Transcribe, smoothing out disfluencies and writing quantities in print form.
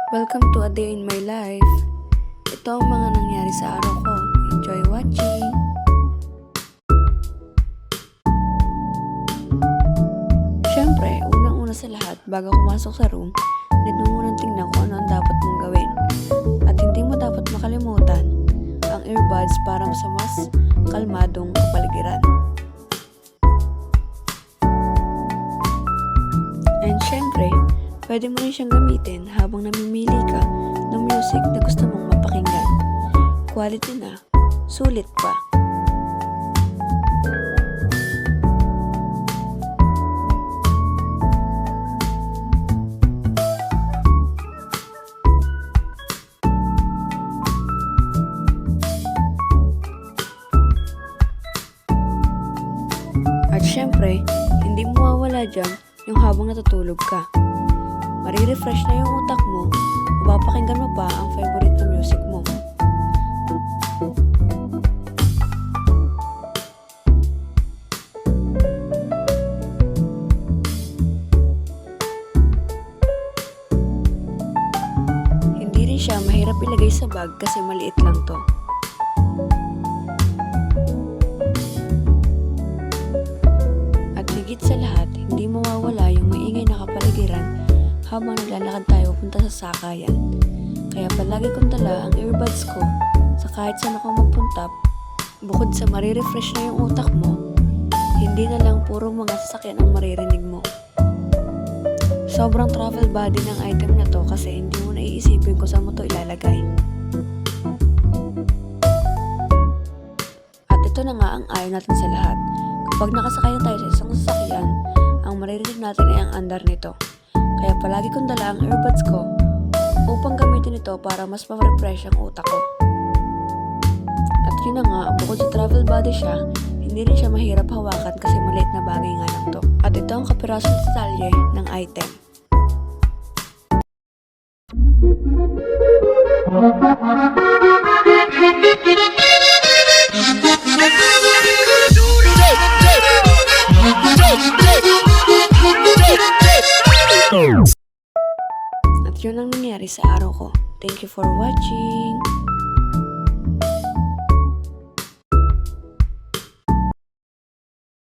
Welcome to a day in my life. Ito ang mga nangyari sa araw ko. Enjoy watching! Siyempre, unang-una sa lahat, bago pumasok sa room, need mo munang tingnan kung ano ang dapat mong gawin. At hindi mo dapat makalimutan ang earbuds para sa mas kalmadong kapaligiran. And syempre, pwede mo rin siyang gamitin habang namimili ka ng music na gusto mong mapakinggan. Quality na, sulit pa. At syempre, hindi mo mawawala dyan yung habang natutulog ka. Marirefresh na yung utak mo, mapapakinggan mo pa ang favorite na music mo. Hindi rin siya mahirap ilagay sa bag kasi maliit lang to. At higit sa lahat, hindi mawawala yung maingay na kapaligiran habang naglalakad tayo punta sa sakayan. Kaya palagi kong dala ang earbuds ko sa kahit saan ako magpunta. Bukod sa marirefresh na yung utak mo, hindi na lang puro mga sasakyan ang maririnig mo. Sobrang travel body ng item na to kasi hindi mo naiisipin kung saan mo to ilalagay. At ito na nga ang ayaw natin sa lahat. Kapag nakasakay na tayo sa isang sasakyan, ang maririnig natin ay ang andar nito. Kaya palagi kong dala ang earbuds ko upang gamitin ito para mas ma-refresh ang utak ko. At yun na nga, bukod sa travel body siya, hindi rin siya mahirap hawakan kasi maliit na bagay nga lang to. At ito ang kapirasong detalye ng item. At yun ang nangyari sa araw ko. Thank you for watching!